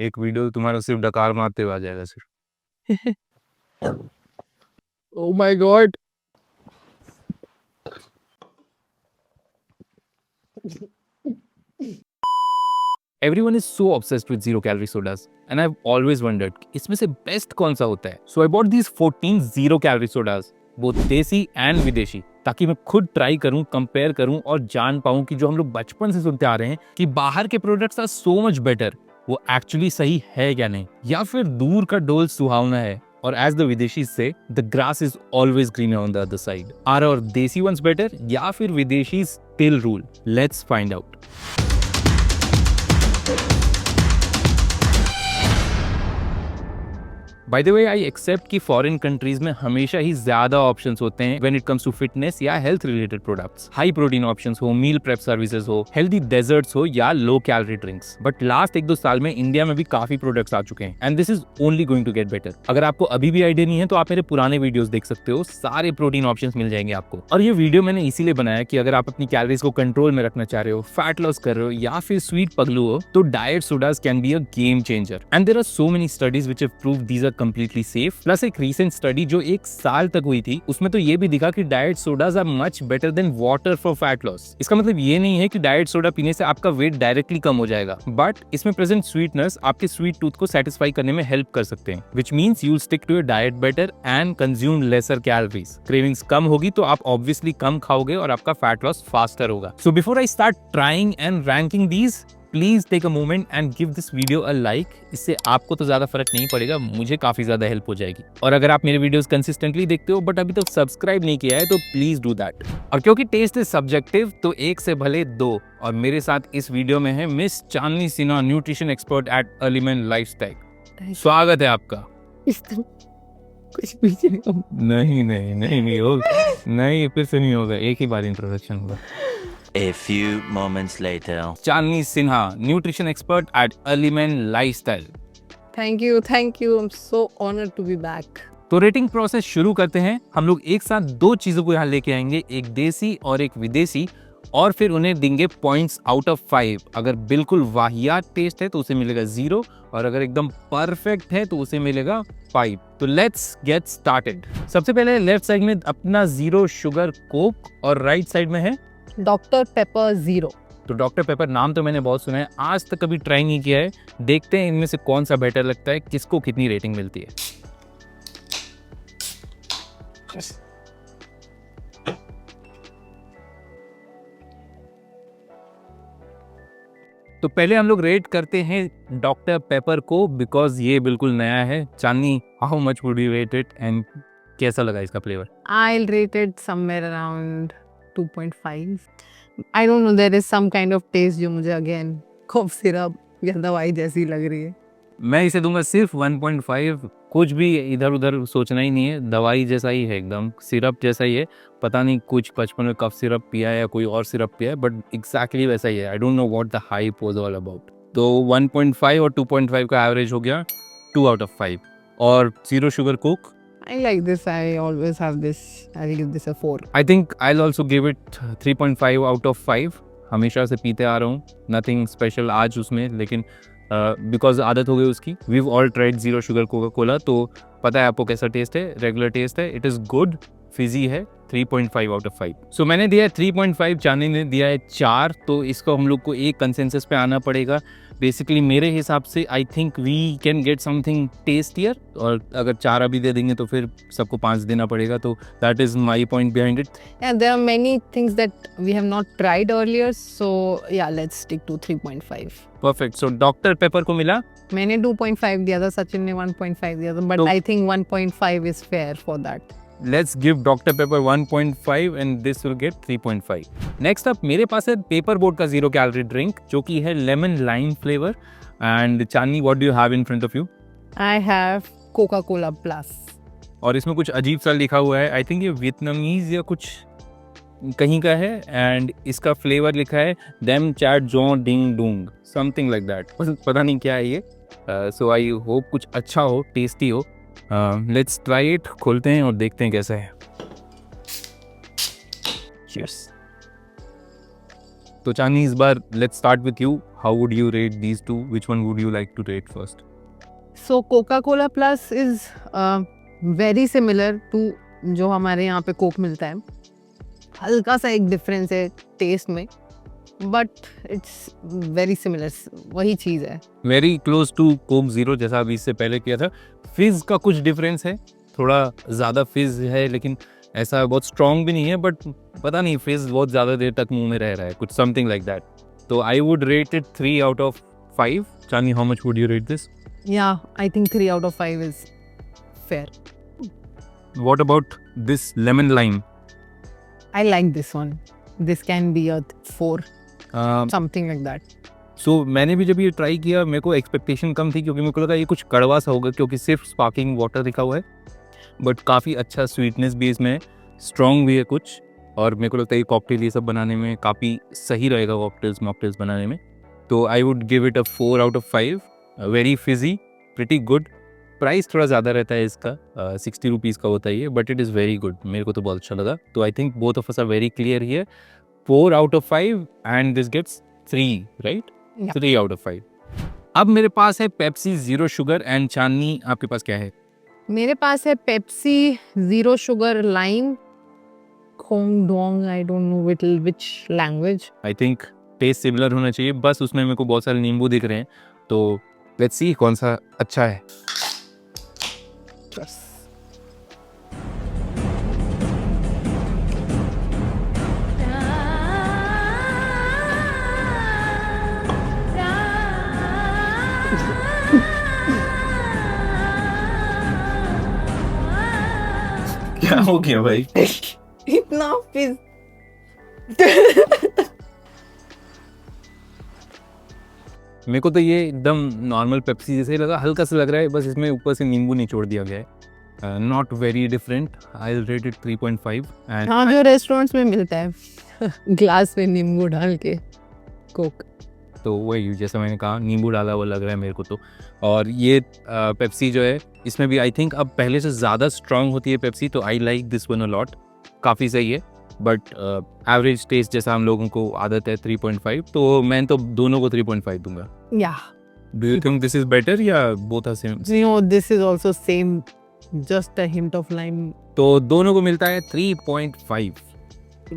एक वीडियो तुम्हारा सिर्फ डकार मारते हुए आ जाएगा सिर्फ। Oh my god. Everyone is so obsessed with zero calorie sodas and I've always wondered इसमें से बेस्ट कौन सा होता है. So I bought these 14 zero calorie sodas, both देसी and विदेशी, ताकि मैं खुद ट्राई करूं, कंपेयर करूं और जान पाऊं कि जो हम लोग बचपन से सुनते आ रहे हैं कि बाहर के products are so much better, वो एक्चुअली सही है क्या नहीं, या फिर दूर का डोल सुहावना है. और as the विदेशी से, the grass is always greener on the other side. Are our देसी ones better या फिर विदेशी still rule? Let's find out. By the way I accept कि फॉरेन कंट्रीज में हमेशा ही ज्यादा ऑप्शंस होते हैं when it comes to fitness या health related products. High protein options हो, मील प्रेप सर्विसेज हो, हेल्दी डेजर्ट्स हो या low calorie drinks. But last 1-2 साल में इंडिया में भी काफी प्रोडक्ट्स आ चुके हैं and this is only going to get better. अगर आपको अभी भी आइडिया नहीं है तो आप मेरे पुराने वीडियोस देख सकते हो, सारे प्रोटीन ऑप्शंस मिल जाएंगे आपको. और ये वीडियो मैंने इसीलिए बनाया कि अगर आप अपनी कैलोरीज को कंट्रोल में रखना चाह रहे हो, फैट लॉस कर रहे हो या फिर स्वीट पगलू हो, तो diet sodas can be a game changer. And there are so many studies which have proved these are completely safe. Plus एक रीसेंट स्टडी जो 1 साल तक हुई थी, उसमें तो ये भी दिखा कि diet sodas are much better than water for fat loss. इसका मतलब ये नहीं है कि डाइट सोडा पीने से आपका वेट डायरेक्टली कम हो जाएगा, बट इसमें प्रेजेंट स्वीटनेस आपके स्वीट टूथ को सेटिस्फाई करने में हेल्प कर सकते हैं, which means you will stick to your diet better and consume lesser calories. Cravings कम होगी तो आप ऑब्वियसली कम खाओगे और आपका फैट लॉस फास्टर होगा. So before I start trying and ranking these, please take a moment and give this video a like. इससे आपको तो ज्यादा फर्क नहीं पड़ेगा, मुझे काफी ज्यादा हेल्प हो जाएगी. और अगर आप मेरे वीडियोस कंसिस्टेंटली देखते हो बट अभी तक सब्सक्राइब नहीं किया है तो प्लीज डू दैट. और क्योंकि टेस्ट इज सब्जेक्टिव तो एक से भले दो, और मेरे साथ इस वीडियो में है miss Chandni Sinha, nutrition expert at Earlyman lifestyle. स्वागत है आपका. कुछ पीछे नहीं नहीं नहीं नहीं होगा, नहीं फिर से नहीं होगा, एक ही बार इंट्रोडक्शन होगा. A few moments later. Chandni Sinha, nutrition expert at Earlyman lifestyle. Thank you. I'm so honored to be back. तो रेटिंग प्रोसेस शुरू करते हैं. हम लोग एक साथ 2 चीजों को यहाँ लेके आएंगे, एक देसी और एक विदेशी, और फिर उन्हें देंगे पॉइंट्स आउट ऑफ 5. अगर बिल्कुल वाहियात टेस्ट है तो उसे मिलेगा 0, और अगर एकदम परफेक्ट है तो उसे मिलेगा 5. तो लेट्स गेट स्टार्टेड. सबसे पहले लेफ्ट साइड में अपना 0 शुगर कोक और राइट साइड में है Dr. Pepper Zero. तो डॉक्टर पेपर नाम तो मैंने बहुत सुना है, आज तक कभी ट्राई नहीं किया है. देखते हैं इनमें से कौन सा बेटर लगता है, किसको कितनी रेटिंग मिलती है. तो पहले हम लोग रेट करते हैं डॉक्टर पेपर को, बिकॉज ये बिल्कुल नया है. Chandni, how much would you rate it and कैसा लगा इसका flavour? I'll rate it somewhere around 2.5. I don't know, there is some kind of taste जो मुझे again cough syrup या दवाई जैसी लग रही है. मैं इसे दूंगा सिर्फ 1.5. कुछ भी इधर उधर सोचना ही नहीं है, दवाई जैसा ही है, एकदम सिरप जैसा ही है. पता नहीं कुछ बचपन में कफ सिरप पिया है या कोई और सिरप पिया है, बट एग्जैक्टली वैसा ही है. आई don't know what the hype was all about. तो 1.5 और 2.5 का एवरेज हो गया 2 आउट ऑफ 5. और 0 sugar Coke, I like this. I always have this. I'll give this a 4. I think I will also give it 3.5 out of 5. हमेशा से पीते आ रहा हूँ, नथिंग स्पेशल आज उसमें, लेकिन बिकॉज आदत हो गई उसकी. We all tried 0 sugar Coca Cola, तो पता है आपको कैसा टेस्ट है, रेगुलर टेस्ट है. इट इज़ गुड, फिजी है. 3.5 आउट ऑफ 5. सो मैंने दिया है 3.5, चांदनी ने दिया है 4. तो इसको हम लोग को एक कंसेंसस पे आना पड़ेगा. बेसिकली मेरे हिसाब से I think we can get something tastier, और अगर 4 अभी दे देंगे तो फिर सबको 5 देना पड़ेगा. तो that is my point behind it. Yeah, there are many things that we have not tried earlier. So yeah, let's stick to 3.5. Perfect. So doctor paper को मिला मैंने 2.5 दिया था, सचिन ने 1.5 दिया था, but तो- I think 1.5 is fair for that. Let's give doctor paper 1.5 and this will get 3.5. Next up मेरे पास है पेपर बोट का 0 कैलोरी ड्रिंक, जो कि है lemon lime flavour. And Chandni, what do you have in front of you? I have Coca-Cola Plus. और इसमें कुछ अजीब सा लिखा हुआ है, आई थिंक ये वियतनामीज या कुछ कहीं का है. एंड इसका फ्लेवर लिखा है डेम चैट जो डिंग डूंग, समथिंग लाइक दैट. पता नहीं क्या है ये. सो आई होप कुछ अच्छा हो, टेस्टी हो. Let's try it. खोलते हैं और देखते हैं कैसा है. Cheers. तो चांदनी, इस बार let's start with you. how would you rate these two? Which one would you like to rate first? So Coca-Cola Plus is very similar to जो हमारे यहाँ पे कोक मिलता है. हल्का सा एक डिफरेंस है टेस्ट में, बट इट्स वेरी सिमिलर, वही चीज़ है. Very close to Coke zero जैसा अभी इससे पहले किया था. फिज का कुछ डिफरेंस है, थोड़ा ज़्यादा फिज है, लेकिन ऐसा बहुत स्ट्रॉन्ग भी नहीं है. बट पता नहीं, फिज बहुत ज़्यादा देर तक मुंह में रह रहा है, कुछ समथिंग लाइक दैट. तो I would rate it 3 out of 5. Chandni, how much would you rate this? Yeah, I think 3 out of 5 is fair. What about this lemon lime? I like this one. This can be a 4, something like that. सो मैंने भी जब ये try किया, मेरे को expectation कम थी, क्योंकि मेरे को लगा ये कुछ कड़वा सा होगा, क्योंकि सिर्फ स्पार्किंग वाटर लिखा हुआ है. बट काफ़ी अच्छा स्वीटनेस भी इसमें है, स्ट्रॉन्ग भी है कुछ. और मेरे को लगता है ये कॉकटेल ये सब बनाने में काफ़ी सही रहेगा, मॉकटेल्स बनाने में. तो I would give it a 4 out of 5. Very Fiji, pretty good. Price थोड़ा ज़्यादा रहता है इसका, 60 रुपीज़ का होता है ये, but it is very good. मेरे को तो बहुत अच्छा लगा. तो I think both of us are very clear here. 4 out of 5 and this gets 3, right? Yeah. 3 out of 5. अब मेरे पास है Pepsi zero sugar. And Chandni, आपके पास क्या है? मेरे पास है पेप्सी जीरो शुगर लाइम खोंग डोंग. I don't know which language. I think taste similar होना चाहिए, बस उसमें मेरे को बहुत सारे नींबू दिख रहे हैं. तो लेट्स सी कौन सा अच्छा है. क्या हो गया भाई? इतना फिज. मेरे को तो ये एकदम नॉर्मल पेप्सी जैसे ही लगा, हल्का सा लग रहा है, बस इसमें ऊपर से नींबू निचोड़ दिया गया है. Not very different. I will rate it 3.5. And हाँ, जो रेस्टोरेंट्स में मिलता है ग्लास में नींबू डाल के कोक. तो वही जैसा मैंने कहा, नींबू डाला हुआ लग रहा है मेरे को तो. और ये पेप्सी जो है, इसमें भी आई थिंक अब पहले से ज़्यादा स्ट्रांग होती है पेप्सी. तो I like this one a lot. काफ़ी सही है, बट एवरेज टेस्ट जैसा हम लोगों को आदत है 3.5. तो मैं तो दोनों को 3.5 दूंगा. या do you think this is better या both are same? No, this is also same, just a hint of lime. तो दोनों को मिलता है 3.5.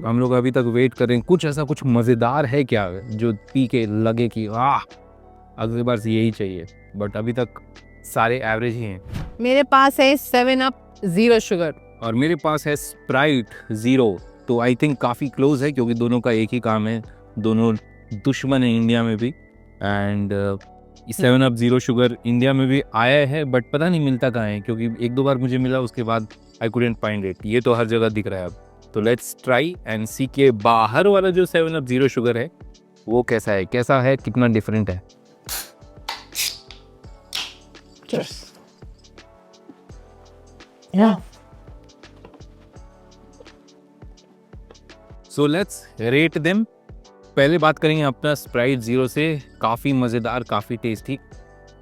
हम लोग अभी तक वेट कर रहे हैं, कुछ ऐसा कुछ मज़ेदार है क्या जो पी के लगे कि अगली बार से यही चाहिए. बट अभी तक सारे एवरेज ही हैं. मेरे पास है 7-Up जीरो शुगर. और मेरे पास है स्प्राइट ज़ीरो. तो आई थिंक काफ़ी क्लोज है, क्योंकि दोनों का एक ही काम है, दोनों दुश्मन है इंडिया में भी. And 7-Up zero sugar India में भी आया है, बट पता नहीं मिलता कहाँ है, क्योंकि 1-2 बार मुझे मिला, उसके बाद आई कुडेंट फाइंड इट. ये तो हर जगह दिख रहा है अब. तो लेट्स ट्राई एंड सी के बाहर वाला जो 7-Up ज़ीरो शुगर है वो कैसा है, कितना डिफरेंट है. या सो लेट्स रेट देम. पहले बात करेंगे अपना स्प्राइट ज़ीरो से. काफ़ी मज़ेदार, काफ़ी टेस्टी.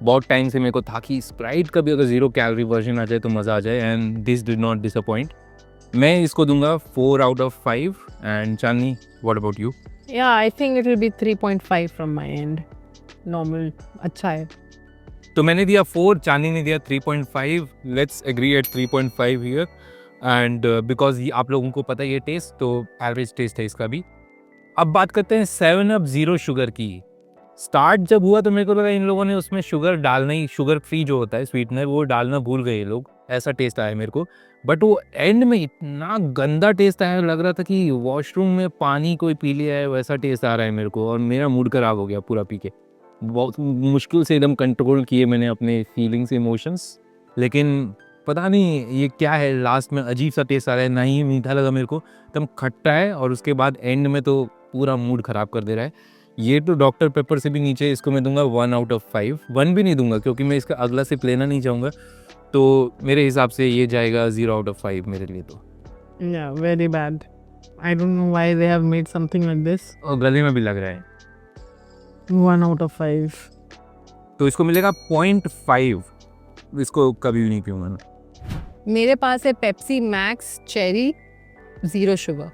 बहुत टाइम से मेरे को था कि स्प्राइट का भी अगर 0 कैलोरी वर्जन आ जाए तो मज़ा आ जाए. And this did not disappoint. मैं इसको दूंगा 4 out of 5. And Chandni, what about you? Yeah I think it will be 3.5 from my end. Normal अच्छा है. तो मैंने दिया 4, चांदनी ने दिया 3.5. Let's agree at 3.5 here. And because ये आप लोगों को पता है ये टेस्ट, तो एवरेज टेस्ट है इसका भी. अब बात करते हैं 7-Up ज़ीरो शुगर की. स्टार्ट जब हुआ तो मेरे को लगा इन लोगों ने उसमें शुगर डालना ही, शुगर फ्री जो होता है स्वीटनर, वो डालना भूल गए ये लोग. ऐसा टेस्ट आया मेरे को. बट वो एंड में इतना गंदा टेस्ट आया, लग रहा था कि वॉशरूम में पानी कोई पी लिया है, वैसा टेस्ट आ रहा है मेरे को. और मेरा मूड ख़राब हो गया पूरा पी के. बहुत मुश्किल से एकदम कंट्रोल किए मैंने अपने फीलिंग्स, इमोशंस. लेकिन पता नहीं ये क्या है, लास्ट में अजीब सा टेस्ट आ रहा है. ना ही मीठा लगा मेरे को, एकदम खट्टा है. और उसके बाद एंड में तो पूरा मूड ख़राब कर दे रहा है. ये तो डॉक्टर पेपर से भी नीचे. इसको मैं दूंगा 1 out of 5. 1 भी नहीं दूंगा, क्योंकि मैं इसका अगला सिप लेना नहीं चाहूँगा. तो मेरे हिसाब से ये जाएगा 0 out of 5 मेरे लिए. तो या very bad. I don't know why they have made something like this. और गले में भी लग रहा है. 1 out of 5. तो इसको मिलेगा 0.5. इसको कभी भी नहीं पीऊँगा मैं. मेरे पास है Pepsi Max cherry zero sugar.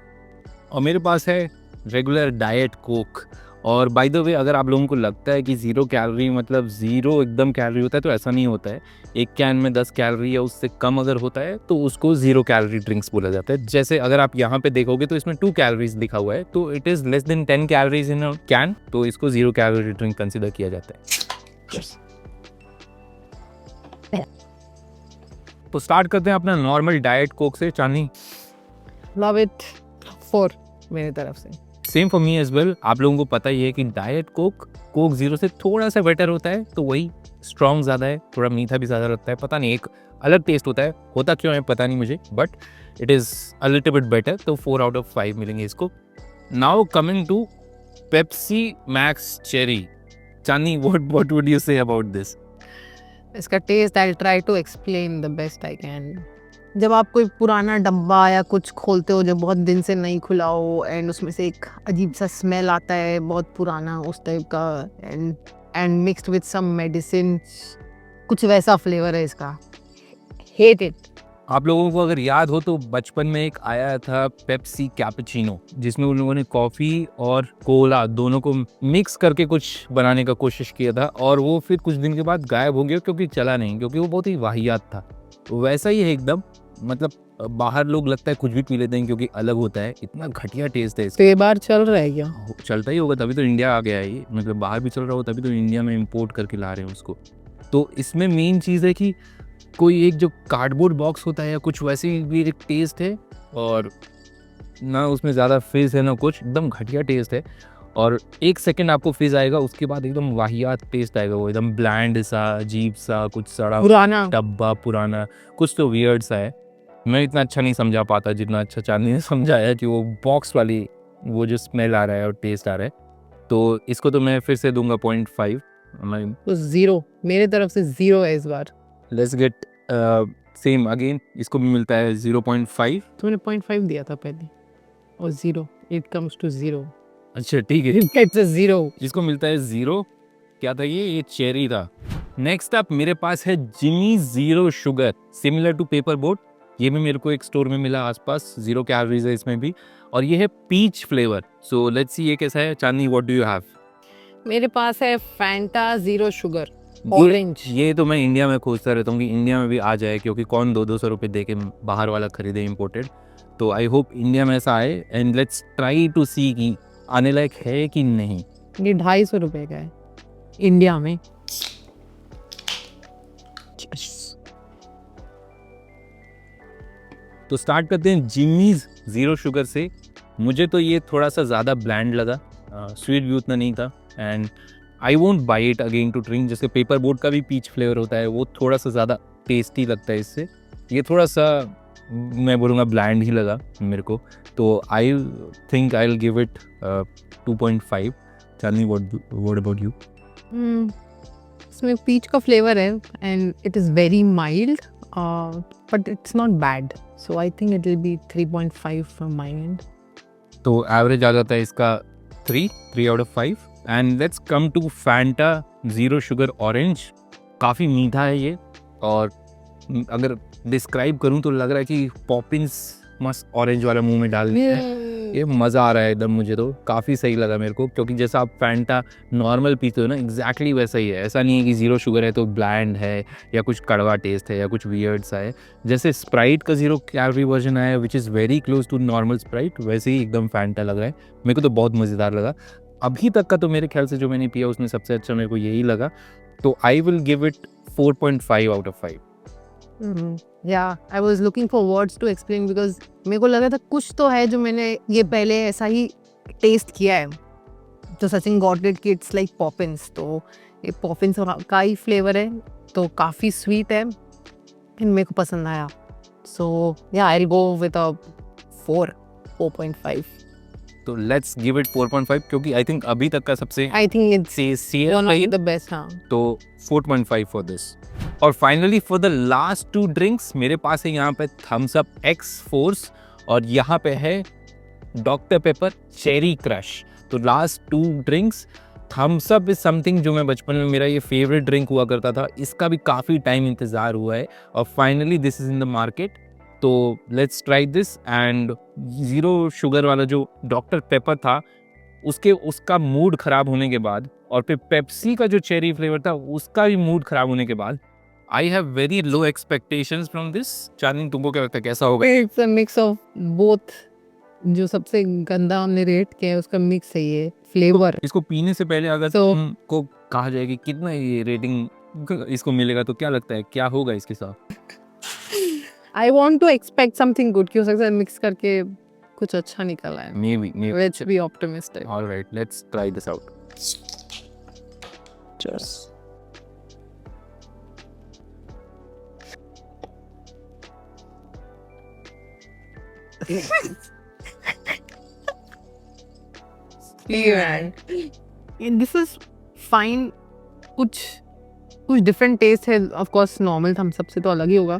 और मेरे पास है रेगुलर डाइट कोक. और बाय द वे अगर आप लोगों को लगता है कि 0 कैलोरी मतलब 0 एकदम कैलोरी होता है, तो ऐसा नहीं होता है। एक कैन में 10 कैलोरी या उससे कम अगर होता है तो उसको 0 कैलोरी ड्रिंक्स बोला जाता है। जैसे अगर आप यहाँ पे देखोगे तो इसमें 2 कैलोरीज लिखा हुआ है, तो it is less than 10 calories in a can, तो इसको 0 कैलोरी ड्रिंक कंसिडर किया जाता है। तो स्टार्ट करते हैं अपना नॉर्मल डाइट कोक से। चांदनी, लव इट 4 मेरी तरफ से। Same for me as well. आप लोगों को पता ही है कि डाइट कोक जीरो से थोड़ा सा बेटर होता है, तो वही स्ट्रॉन्ग ज़्यादा है, थोड़ा मीठा भी ज़्यादा लगता है, पता नहीं एक अलग टेस्ट होता क्यों है पता नहीं मुझे, but it is a little bit better, तो 4 आउट ऑफ 5 मिलेंगे इसको। Now coming to Pepsi Max cherry. Chandni, what would you say about this? इसका taste I try to explain the best I can. जब आप कोई पुराना डब्बा या कुछ खोलते हो जो बहुत दिन से नहीं खुला हो एंड उसमें से एक अजीब सा स्मेल आता है बहुत पुराना उस टाइप का, and mixed with some medicine, कुछ वैसा फ्लेवर है इसका। Hate it. आप लोगों को अगर याद हो तो बचपन में एक आया था पेप्सी कैपुचिनो, जिसमें उन लोगों ने कॉफ़ी और कोला दोनों को मिक्स करके कुछ बनाने का कोशिश किया था, और वो फिर कुछ दिन के बाद गायब हो गया क्योंकि चला नहीं, क्योंकि वो बहुत ही वाहियात था। वैसा ही है एकदम, मतलब बाहर लोग लगता है कुछ भी पी लेते हैं क्योंकि अलग होता है, इतना घटिया टेस्ट है इसका। तो ये बार चल रहा है क्या? चलता ही होगा तभी तो इंडिया आ गया है ये, मतलब बाहर भी चल रहा हो तभी तो इंडिया में इंपोर्ट करके ला रहे हैं उसको। तो इसमें मेन चीज़ है कि कोई एक जो कार्डबोर्ड बॉक्स होता है या कुछ वैसी भी एक टेस्ट है, और ना उसमें ज़्यादा फिज़ है ना कुछ, एकदम घटिया टेस्ट है। और 1 सेकंड आपको फिज़ आएगा, उसके बाद एकदम वाहियात टेस्ट आएगा, वो एकदम ब्लैंड सा, अजीब सा, कुछ सड़ा पुराना डब्बा पुराना, कुछ तो वियर्ड सा है। मैं इतना अच्छा नहीं समझा पाता जितना अच्छा चांदनी ने समझाया कि वो बॉक्स वाली वो जो स्मेल आ रहा है और टेस्ट आ रहा है। तो इसको तो मैं फिर से दूंगा 0.5। तो 0 मेरे तरफ से 0 है इस बार। लेट्स गेट सेम अगेन, इसको भी मिलता है 0.5। तुमने 0.5 दिया था पहले, और 0, इट कम्स टू 0। अच्छा ठीक है, इट्स अ 0। जिसको मिलता है 0। क्या था ये चेरी था। नेक्स्ट अप मेरे पास है Jimmy zero sugar, similar to Paper Boat. ये भी मेरे को एक स्टोर में मिला आसपास, 0 कैलोरीज है इसमें भी, और ये है peach flavour. So let's see ये कैसा है। Chandni, what do you have? मेरे पास है फैंटा 0 शुगर ऑरेंज। ये तो मैं इंडिया में खोजता रहता हूँ कि इंडिया में भी आ जाए, क्योंकि कौन 200 रुपये दे के बाहर वाला खरीदे इम्पोर्टेड। तो आई होप इंडिया में ऐसा आए, एंड लेट्स ट्राई टू सी कि आने लायक है कि नहीं। ये 250 रुपए का है इंडिया में। तो स्टार्ट करते हैं जिमीज जीरो शुगर से। मुझे तो ये थोड़ा सा ज़्यादा ब्लैंड लगा, स्वीट भी उतना नहीं था, and I won't buy it again to drink. जैसे पेपर बोट का भी पीच फ्लेवर होता है, वो थोड़ा सा ज़्यादा टेस्टी लगता है इससे। ये थोड़ा सा मैं बोलूँगा ब्लैंड ही लगा मेरे को, तो I think I will give it 2.5। Chandni, what about you? इसमें पीच का फ्लेवर है and it is very mild, but it's not bad, so I think it will be 3.5 from my end. तो एवरेज आ जाता है इसका 3 out of 5। And let's come to Fanta zero sugar orange. काफ़ी मीठा है ये, और अगर डिस्क्राइब करूँ तो लग रहा है कि पॉपिंस मस्त ऑरेंज वाला मुंह में डाल दिया है। ये मज़ा आ रहा है एकदम, मुझे तो काफ़ी सही लगा मेरे को, क्योंकि जैसा आप फैंटा नॉर्मल पीते हो ना, एग्जैक्टली वैसा ही है। ऐसा नहीं है कि ज़ीरो शुगर है तो ब्लैंड है या कुछ कड़वा टेस्ट है या कुछ वियर्ड सा है। जैसे स्प्राइट का 0 कैलोरी वर्जन आया है which is very close to normal Sprite, वैसे ही एकदम फैंटा लग रहा है मेरे को। तो बहुत मज़ेदार लगा अभी तक का, तो मेरे ख्याल से जो मैंने पिया उसमें सबसे अच्छा मेरे को यही लगा। तो आई will give it 4.5 out of 5। Yeah, I was looking for words to explain because मेरे को लगा था कुछ तो है जो मैंने ये पहले ऐसा ही टेस्ट किया है। तो सचिन गॉट इट कि इट्स लाइक पॉपिंस, तो ये पॉपिंस का ही फ्लेवर है, तो काफ़ी स्वीट है एंड मेरे को पसंद आया। सो या I will go with a 4.5। तो लेट्स गिव इट 4.5, क्योंकि आई थिंक अभी तक का सबसे I think it's tasty one है ऑफ द बेस्ट। हाँ, तो 4.5 फॉर दिस। और finally for the last 2 drinks मेरे पास है यहाँ पे थम्स अप एक्स फोर्स, और यहाँ पे है डॉक्टर पेपर चेरी क्रश। तो last 2 drinks, Thums Up is something जो मैं बचपन में मेरा ये फेवरेट ड्रिंक हुआ करता था, इसका भी काफ़ी टाइम इंतज़ार हुआ है और finally this is in the market. तो let's try this. And 0 sugar वाला जो डॉक्टर पेपर था, उसका मूड खराब होने के बाद, और फिर पेप्सी का जो चेरी फ्लेवर था उसका भी मूड खराब होने के बाद, I have very low expectations from this. Chandni, तुमको क्या लगता है कैसा होगा? It's a mix of both. जो सबसे गंदा हमने रेट किया है उसका मिक्स है ये फ्लेवर। इसको पीने से पहले अगर So- तुमको कहा जाए कि कितना ये रेटिंग इसको मिलेगा, तो क्या लगता है क्या होगा इसके साथ? I want to expect something good, कि हो सकता है मिक्स करके कुछ अच्छा निकला है। Maybe. Let's be optimistic. All right, let's try this out. Cheers. This is fine. कुछ डिफरेंट टेस्ट है, of course normal Thums Up से तो अलग ही होगा,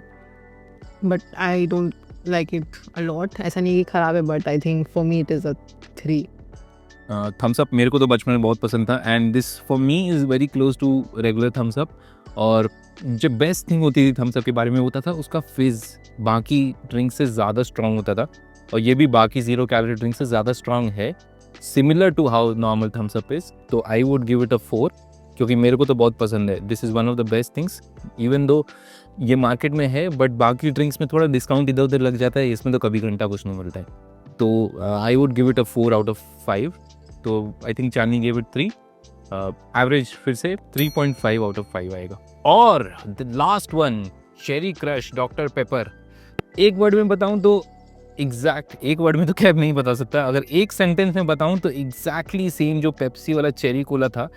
but I don't like it a lot. ऐसा नहीं कि खराब है, but I think for me it is a 3। Thums Up मेरे को तो बचपन में बहुत पसंद था, and this for me is very close to regular Thums Up. और जो बेस्ट थिंग होती थी थम्स अप के बारे में होता था उसका फिज़ बाकी ड्रिंक से ज़्यादा स्ट्रॉन्ग होता था, और ये भी बाकी 0 कैलोरी ड्रिंक से ज़्यादा स्ट्रॉन्ग है, similar to how normal Thums Up is. तो I would give it a 4, क्योंकि मेरे को तो बहुत पसंद है। This is one of the best things, even though ये मार्केट में है, बट बाकी ड्रिंक्स में थोड़ा डिस्काउंट इधर उधर लग जाता है, इसमें तो कभी घंटा कुछ नहीं मिलता है। तो I would give it a 4 out of 5। तो I think Chandni gave it 3। Average फिर से 3.5 आउट ऑफ 5 आएगा। और the last one, cherry crush doctor paper. एक वर्ड में बताऊं तो एक वर्ड में तो क्या नहीं बता सकता, अगर एक सेंटेंस में बताऊं तो एग्जैक्टली सेम जो पेप्सी वाला चेरी कोला था।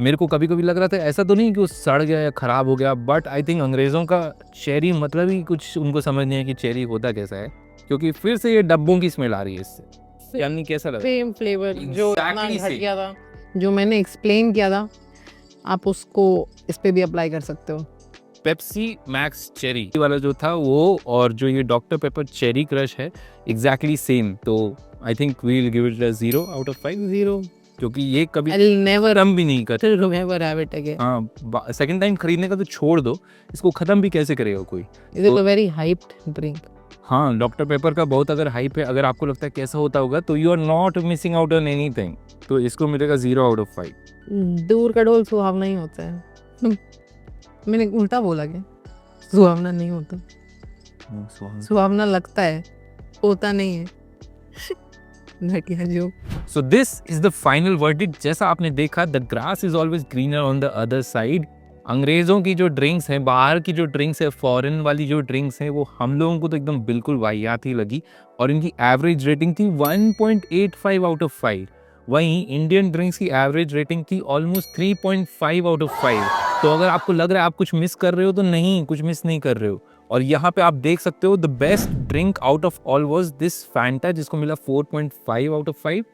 मेरे को कभी कभी लग रहा था ऐसा तो नहीं कि वो सड़ गया या ख़राब हो गया, बट आई थिंक अंग्रेज़ों का चेरी मतलब ही कुछ उनको समझ नहीं है कि चेरी होता कैसा है, क्योंकि फिर से ये डब्बों की स्मेल आ रही है इससे। यानी कैसा लगा? सेम फ्लेवर जो Exactly इतना same. घटिया था, जो मैंने एक्सप्लेन किया था, आप उसको इस पे भी अप्लाई कर सकते हो। पेप्सी मैक्स चेरी वाला जो था वो, और जो ये डॉक्टर पेपर चेरी क्रश है, एग्जैक्टली सेम। तो I think we will give it a 0 out of 5, 0, क्योंकि ये कभी I'll never खत्म भी नहीं करते। never have it again. हाँ, सेकंड टाइम खरीदने का तो छोड़ दो, इसको खत्म भी कैसे करेगा कोई? It is a very hyped drink. हाँ, डॉक्टर पेपर का बहुत अगर हाइप है, अगर आपको लगता है कैसा होता होगा, तो you are not missing out on anything. तो इसको मिलेगा 0 आउट ऑफ 5। दूर का ढोल सुहावना ही होता है। मैंने उल्टा बोला क्या? सुहावना नहीं होता, सुहावना लगता है, होता नहीं है। घटिया जो। So this is the final verdict। जैसा आपने देखा, the grass is always greener on the other side। अंग्रेज़ों की जो ड्रिंक्स हैं, बाहर की जो ड्रिंक्स है, फॉरेन वाली जो ड्रिंक्स हैं, वो हम लोगों को तो एकदम बिल्कुल वाहियात ही लगी, और इनकी एवरेज रेटिंग थी 1.85 आउट ऑफ 5। वहीं इंडियन ड्रिंक्स की एवरेज रेटिंग थी ऑलमोस्ट 3.5 आउट ऑफ 5। तो अगर आपको लग रहा है आप कुछ मिस कर रहे हो, तो नहीं, कुछ मिस नहीं कर रहे हो। और यहाँ पे आप देख सकते हो the best drink out of all was this Fanta, जिसको मिला 4.5 आउट ऑफ 5,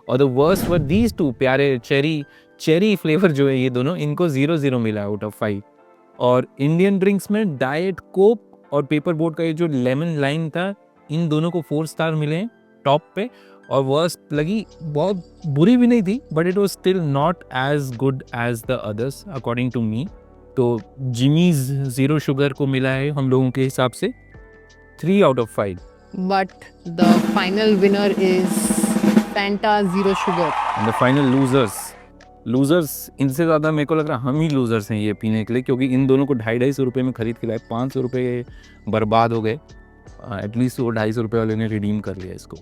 और the worst were these two प्यारे चेरी फ्लेवर जो है, ये दोनों, इनको 0 मिला आउट ऑफ 5। और इंडियन ड्रिंक्स में डाइट कोक और पेपर बोट का ये जो लेमन लाइम था, इन दोनों को 4 स्टार मिले हैं टॉप पे। और वर्स्ट लगी, बहुत बुरी भी नहीं थी, but it was still not as good as the others according to me. तो जिमीज 0 शुगर को मिला है हम लोगों के हिसाब से 3 out of 5। But the final winner is Fanta Zero Sugar. The final losers इनसे ज़्यादा मेरे को लग रहा है हम ही लूजर्स हैं ये पीने के लिए, क्योंकि इन दोनों को 250 रुपये में खरीद के लाए, 500 रुपये बर्बाद हो गए। एटलीस्ट वो 250 रुपये वाले ने रिडीम कर लिया इसको।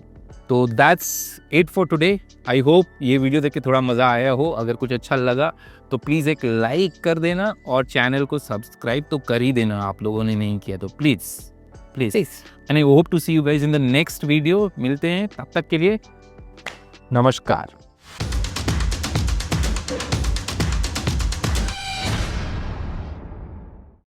तो that's it for today. I hope ये वीडियो देख के थोड़ा मज़ा आया हो। अगर कुछ अच्छा लगा तो प्लीज़ एक लाइक कर देना, और चैनल को सब्सक्राइब तो कर ही देना, आप लोगों ने नहीं किया तो please. And I hope to see you guys in the next video. मिलते हैं, तब तक के लिए नमस्कार।